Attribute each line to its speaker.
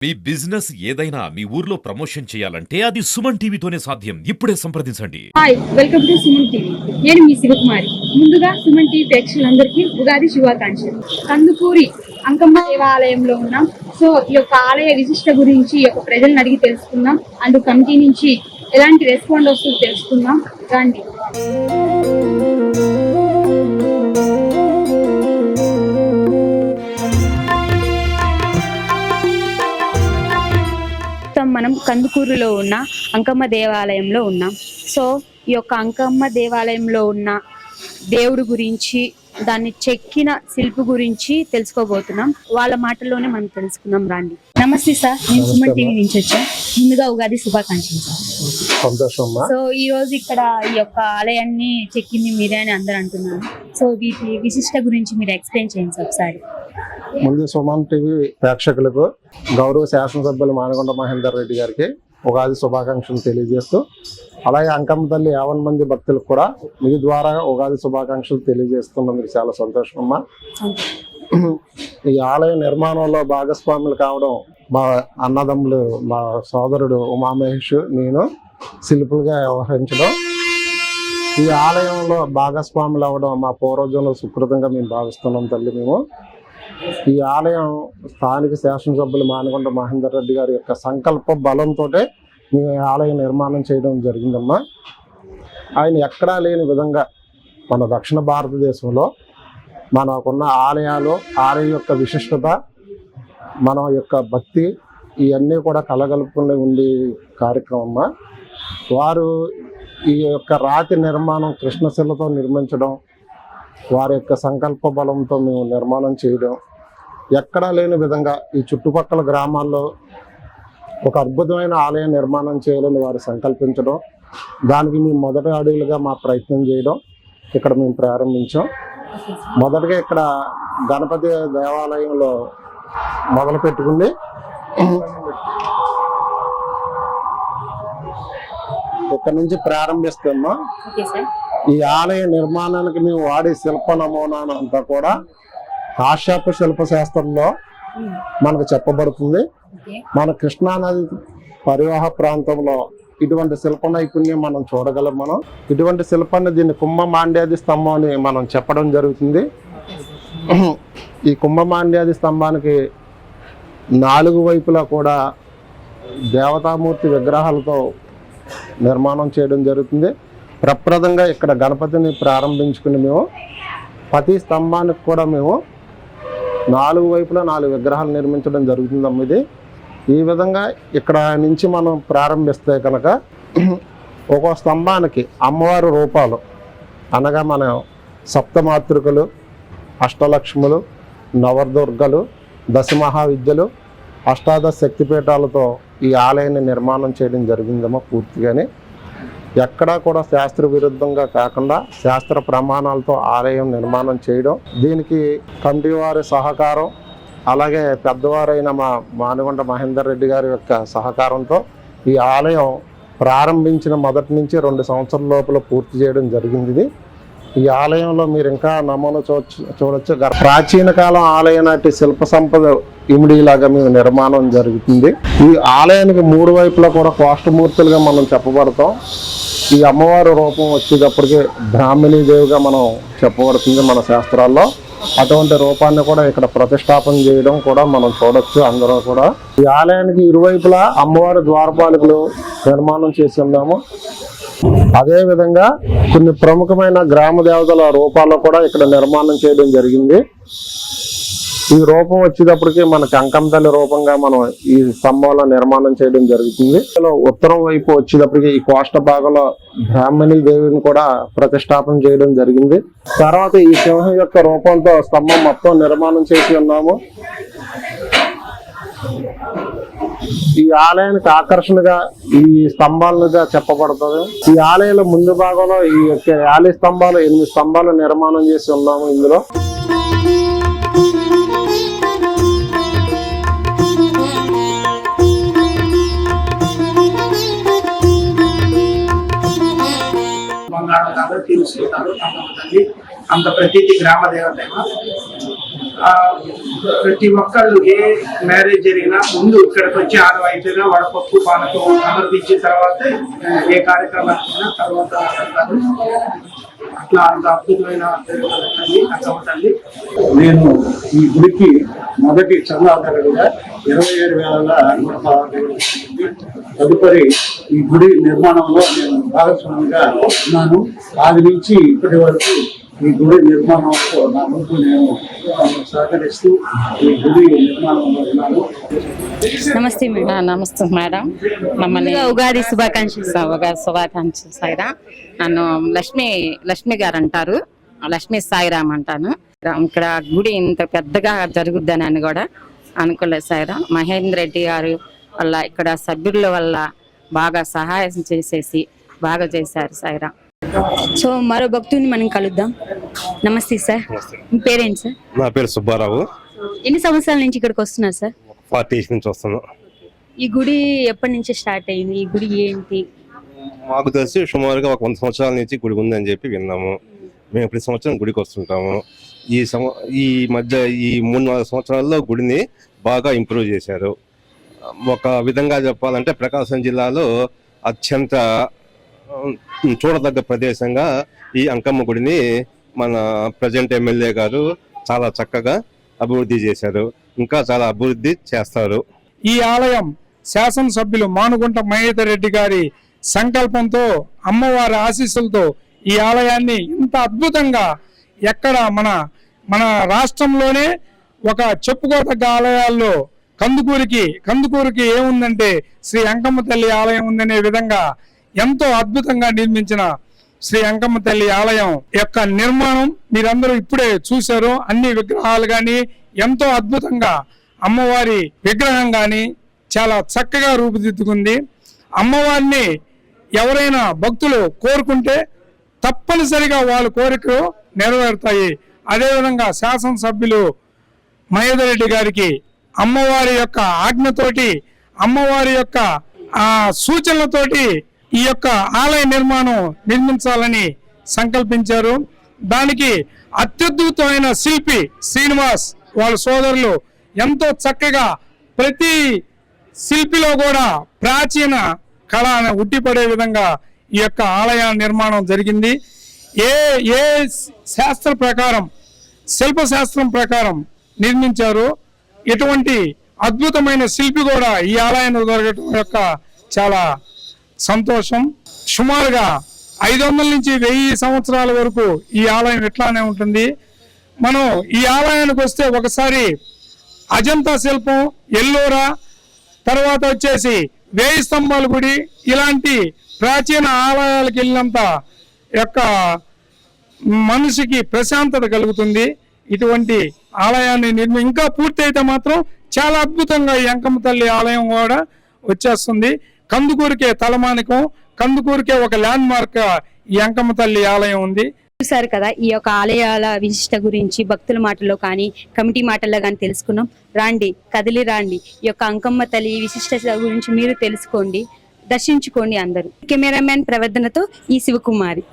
Speaker 1: మీ business ఏదైనా మీ ఊర్లో promotion చేయాలంటే అది సుమన్ టీవీతోనే సాధ్యం. ఇప్పుడే సంప్రదించండి.
Speaker 2: Hi, welcome to Suman TV. నేను మీ శివకుమారి. ముందుగా సుమన్ టీవీ ప్రేక్షకులందరికీ ఉగాది శుభాకాంక్షలు. కందుకూరి అంకమ్మ దేవాలయంలో ఉన్నాం. సో ఈ యొక్క ఆలయ విశిష్ట గురించి ఈ యొక్క ప్రజలను అడిగి తెలుసుకుందాం. అండ్ కమిటీ నుంచి ఎలాంటి రెస్పాండ్ వస్తుందో తెలుసుకుందాం. రండి. మనం కందుకూరులో ఉన్న అంకమ్మ దేవాలయంలో ఉన్నాం. సో ఈ యొక్క అంకమ్మ దేవాలయంలో ఉన్న దేవుడు గురించి, దాన్ని చెక్కిన శిల్పి గురించి తెలుసుకోబోతున్నాం. వాళ్ళ మాటల్లోనే మనం తెలుసుకుందాం. రండి. నమస్తే సార్, నేను సుమన్ టీవీ నుంచి వచ్చా. ముందుగా ఉగాది శుభాకాంక్షలు సార్.
Speaker 3: సంతోషం.
Speaker 2: సో ఈ రోజు ఇక్కడ ఈ యొక్క ఆలయాన్ని చెక్కింది మీరే అని అందరూ అంటున్నారు. సో వీటి విశిష్ట గురించి మీరు ఎక్స్ప్లెయిన్ చేయండి సార్ ఒకసారి.
Speaker 3: ముందు సుమన్ టీవీ ప్రేక్షకులకు గౌరవ శాసనసభ్యులు మానకొండ మహేందర్ రెడ్డి గారికి ఉగాది శుభాకాంక్షలు తెలియజేస్తూ, అలాగే అంకమ్మ తల్లి 50 మంది భక్తులకు కూడా మీ ద్వారా ఉగాది శుభాకాంక్షలు తెలియజేస్తున్నందుకు చాలా సంతోషం అమ్మా. ఈ ఆలయ నిర్మాణంలో భాగస్వాములు కావడం మా అన్నదమ్ములు, మా సోదరుడు ఉమామహేష్, నేను శిల్పులుగా వ్యవహరించడం, ఈ ఆలయంలో భాగస్వాములు అవ్వడం మా పూర్వజంలో సుకృతంగా మేము భావిస్తున్నాం తల్లి. మేము ఈ ఆలయం స్థానిక శాసనసభ్యులు మానకొండ మహేందర్ రెడ్డి గారి యొక్క సంకల్ప బలంతో మేము ఆలయం నిర్మాణం చేయడం జరిగిందమ్మా. ఆయన ఎక్కడా లేని విధంగా మన దక్షిణ భారతదేశంలో మనకున్న ఆలయాలు, ఆలయం యొక్క విశిష్టత, మన యొక్క భక్తి, ఇవన్నీ కూడా కలగలుపుకుని ఉండే కార్యక్రమమ్మా. వారు ఈ యొక్క రాతి నిర్మాణం కృష్ణశిలతో నిర్మించడం, వారి యొక్క సంకల్ప బలంతో మేము నిర్మాణం చేయడం, ఎక్కడా లేని విధంగా ఈ చుట్టుపక్కల గ్రామాల్లో ఒక అద్భుతమైన ఆలయ నిర్మాణం చేయాలని వారు సంకల్పించడం, దానికి మేము మొదటి అడుగులుగా మా ప్రయత్నం చేయడం ఇక్కడ మేము ప్రారంభించాం. మొదటగా ఇక్కడ గణపతి దేవాలయంలో మొదలు పెట్టుకుని ఇక్కడ నుంచి ప్రారంభిస్తామా. ఈ ఆలయ నిర్మాణానికి మేము వాడే శిల్ప నమూనాను అంతా కూడా కాశ్యప శిల్ప శాస్త్రంలో మనకు చెప్పబడుతుంది. మన కృష్ణానది పరివాహ ప్రాంతంలో ఇటువంటి శిల్ప నైపుణ్యం మనం చూడగలం. మనం ఇటువంటి శిల్పాన్ని దీన్ని కుంభమాండ్యాది స్తంభం అని మనం చెప్పడం జరుగుతుంది. ఈ కుంభమాండ్యాది స్తంభానికి 4 వైపులా కూడా దేవతామూర్తి విగ్రహాలతో నిర్మాణం చేయడం జరుగుతుంది. ప్రప్రదంగా ఇక్కడ గణపతిని ప్రారంభించుకుని మేము ప్రతి స్తంభానికి కూడా మేము 4 వైపులా 4 విగ్రహాలు నిర్మించడం జరుగుతుందమ్మ. ఇది ఈ విధంగా ఇక్కడ నుంచి మనం ప్రారంభిస్తే కనుక ఒక్కో స్తంభానికి అమ్మవారి రూపాలు అనగా మన సప్తమాతృకలు, అష్టలక్ష్ములు, నవదుర్గలు, దశమహావిద్యలు, అష్టాదశ శక్తిపీఠాలతో ఈ ఆలయాన్ని నిర్మాణం చేయడం జరిగిందమ్మా. పూర్తిగానే ఎక్కడా కూడా శాస్త్ర విరుద్ధంగా కాకుండా శాస్త్ర ప్రమాణాలతో ఆలయం నిర్మాణం చేయడం, దీనికి కమిటీ వారి సహకారం, అలాగే పెద్దవారైన మా మానకొండ మహేందర్ రెడ్డి గారి యొక్క సహకారంతో ఈ ఆలయం ప్రారంభించిన మొదటి నుంచి 2 సంవత్సరాల లోపల పూర్తి చేయడం జరిగింది. ఈ ఆలయంలో మీరు ఇంకా నమూనా చూడొచ్చు. ప్రాచీన కాలం ఆలయ నాటి శిల్ప సంపద ఇమిడిలాగా మేము నిర్మాణం జరుగుతుంది. ఈ ఆలయానికి 3 వైపులా కూడా కోష్టమూర్తులుగా మనం చెప్పబడతాం. ఈ అమ్మవారి రూపం వచ్చేటప్పటికి బ్రాహ్మణీ దేవిగా మనం చెప్పబడుతుంది మన శాస్త్రాల్లో. అటువంటి రూపాన్ని కూడా ఇక్కడ ప్రతిష్టాపన చేయడం కూడా మనం చూడొచ్చు అందరూ కూడా. ఈ ఆలయానికి ఇరువైపులా అమ్మవారి ద్వారపాలకులు నిర్మాణం చేసి ఉన్నాము. అదేవిధంగా కొన్ని ప్రముఖమైన గ్రామ దేవతల రూపాల్లో కూడా ఇక్కడ నిర్మాణం చేయడం జరిగింది. ఈ రూపం వచ్చేటప్పటికి మనకి అంకమ్మ తల్లి రూపంగా మనం ఈ స్తంభంలో నిర్మాణం చేయడం జరుగుతుంది. ఉత్తరం వైపు వచ్చేటప్పటికి ఈ కోష్ట భాగంలో బ్రాహ్మణీ దేవిని కూడా ప్రతిష్టాపన చేయడం జరిగింది. తర్వాత ఈ సింహం యొక్క రూపంతో స్తంభం మొత్తం నిర్మాణం చేసి ఉన్నాము. ఈ ఆలయానికి ఆకర్షణగా ఈ స్తంభాలుగా చెప్పబడుతుంది. ఈ ఆలయంలో ముందు భాగంలో ఈ యొక్క 50 స్తంభాలు 8 స్తంభాలు నిర్మాణం చేసి ఉన్నాము. ఇందులో
Speaker 4: తీరుస్తుంటారు. అంత ప్రతీతి గ్రామ దేవత ఆ, ప్రతి ఒక్కళ్ళు ఏ మ్యారేజ్ జరిగినా ముందు ఇక్కడికి వచ్చి ఆనవాయితీగా వడపప్పు పానకం సమర్పించిన తర్వాత ఏ కార్యక్రమాలైనా తర్వాత వెళ్తారు. అట్లా అంత అద్భుతమైన తల్లి అక్కమ్మ తల్లి.
Speaker 5: నేను ఈ గుడికి మొదటి చందాదారుడిగా 27,116 తదుపరి ఈ గుడి నిర్మాణంలో నేను భాగస్వామిగా ఉన్నాను. ఆది నుంచి ఇప్పటి వరకు ఈ గుడి నిర్మాణంలో నా వంతు నేను సహకరిస్తూ ఈ గుడి నిర్మాణంలో ఉన్నాను.
Speaker 2: నమస్తే మేడం.
Speaker 6: నమస్తే మేడం. మమ్మల్ని
Speaker 2: ఉగాది శుభాకాంక్షలు.
Speaker 6: శుభాకాంక్షలు సాయిరా. నన్ను లక్ష్మి గారు అంటారు. లక్ష్మీ సాయిరామ్ అంటాను. ఇక్కడ గుడి ఇంత పెద్దగా జరుగుద్దని కూడా అనుకోలేదు సాయిరా. మహేంద్ర రెడ్డి గారు వల్ల ఇక్కడ సభ్యుల వల్ల బాగా సహాయం చేసేసి బాగా చేశారు సాయిరా.
Speaker 2: సో మరో భక్తుని మనం కలుద్దాం. నమస్తే సార్, మీ పేరేంటి సార్?
Speaker 7: నా పేరు సుబ్బారావు.
Speaker 2: ఎన్ని సంవత్సరాల నుంచి ఇక్కడికి వస్తున్నారు సార్?
Speaker 7: 40 years నుంచి వస్తున్నాం.
Speaker 2: ఈ గుడి ఎప్పటి నుంచి స్టార్ట్ అయింది? ఈ గుడి ఏంటి?
Speaker 7: మాకు తెలిసి సుమారుగా ఒక 100 సంవత్సరాల నుంచి గుడి ఉందని చెప్పి విన్నాము. మేము ప్రతి సంవత్సరం గుడికి వస్తుంటాము. ఈ మధ్య ఈ 3-4 సంవత్సరాల్లో గుడిని బాగా ఇంప్రూవ్ చేశారు. ఒక విధంగా చెప్పాలంటే ప్రకాశం జిల్లాలో అత్యంత చూడదగ్గ ప్రదేశంగా ఈ అంకమ్మ గుడిని మన ప్రజెంట్ ఎమ్మెల్యే గారు చాలా చక్కగా అభివృద్ధి చేశారు. ఇంకా చాలా అభివృద్ధి చేస్తారు.
Speaker 8: ఈ ఆలయం శాసనసభ్యులు మానుగుంట మహేందర్ రెడ్డి గారి సంకల్పంతో, అమ్మవారి ఆశీస్సులతో ఈ ఆలయాన్ని ఇంత అద్భుతంగా ఎక్కడ మన రాష్ట్రంలోనే ఒక చెప్పుకోదగ్గ ఆలయాల్లో కందుకూరికి ఏముందంటే శ్రీ అంకమ్మ తల్లి ఆలయం ఉందనే విధంగా ఎంతో అద్భుతంగా నిర్మించిన శ్రీ అంకమ్మ తల్లి ఆలయం యొక్క నిర్మాణం మీరందరూ ఇప్పుడే చూశారు. అన్ని విగ్రహాలు గాని ఎంతో అద్భుతంగా, అమ్మవారి విగ్రహం గాని చాలా చక్కగా రూపుదిద్దుకుంది. అమ్మవారిని ఎవరైనా భక్తులు కోరుకుంటే తప్పనిసరిగా వాళ్ళ కోరికలు నెరవేరుతాయి. అదేవిధంగా శాసనసభ్యులు మహేందర్ రెడ్డి గారికి అమ్మవారి యొక్క ఆజ్ఞతోటి, అమ్మవారి యొక్క సూచనలతోటి ఈ యొక్క ఆలయ నిర్మించాలని సంకల్పించారు. దానికి అత్యద్భుతమైన శిల్పి శ్రీనివాస్ వాళ్ళ సోదరులు ఎంతో చక్కగా ప్రతి శిల్పిలో కూడా ప్రాచీన కళ ఉట్టిపడే విధంగా ఈ యొక్క ఆలయ నిర్మాణం జరిగింది. ఏ శాస్త్ర ప్రకారం, శిల్పశాస్త్రం ప్రకారం నిర్మించారు. ఇటువంటి అద్భుతమైన శిల్పి కూడా ఈ ఆలయాన్ని దొరకటం యొక్క చాలా సంతోషం. సుమారుగా 500 నుంచి 1000 సంవత్సరాల వరకు ఈ ఆలయం ఇట్లానే ఉంటుంది. మనం ఈ ఆలయానికి వస్తే ఒకసారి అజంతా శిల్పం, ఎల్లోరా, తర్వాత వచ్చేసి 1000 స్తంభాల గుడి, ఇలాంటి ప్రాచీన ఆలయాలకు వెళ్ళినంత యొక్క మనిషికి ప్రశాంతత కలుగుతుంది. ఇటువంటి ఆలయాన్ని ఇంకా పూర్తి అయితే మాత్రం చాలా అద్భుతంగా ఈ అంకమ్మ తల్లి ఆలయం కూడా వచ్చేస్తుంది. కందుకూరికే తలమానికం, కందుకూరికే ఒక ల్యాండ్ మార్క్ ఈ అంకమ్మ తల్లి ఆలయం ఉంది.
Speaker 2: చూసారు కదా, ఈ యొక్క ఆలయాల విశిష్ట గురించి భక్తుల మాటల్లో కానీ కమిటీ మాటల్లో కానీ తెలుసుకున్నాం. కదిలి రాండి, ఈ యొక్క అంకమ్మ తల్లి విశిష్టత గురించి మీరు తెలుసుకోండి, దర్శించుకోండి అందరూ. కెమెరామ్యాన్ ప్రవర్ధనతో ఈ శివకుమారి.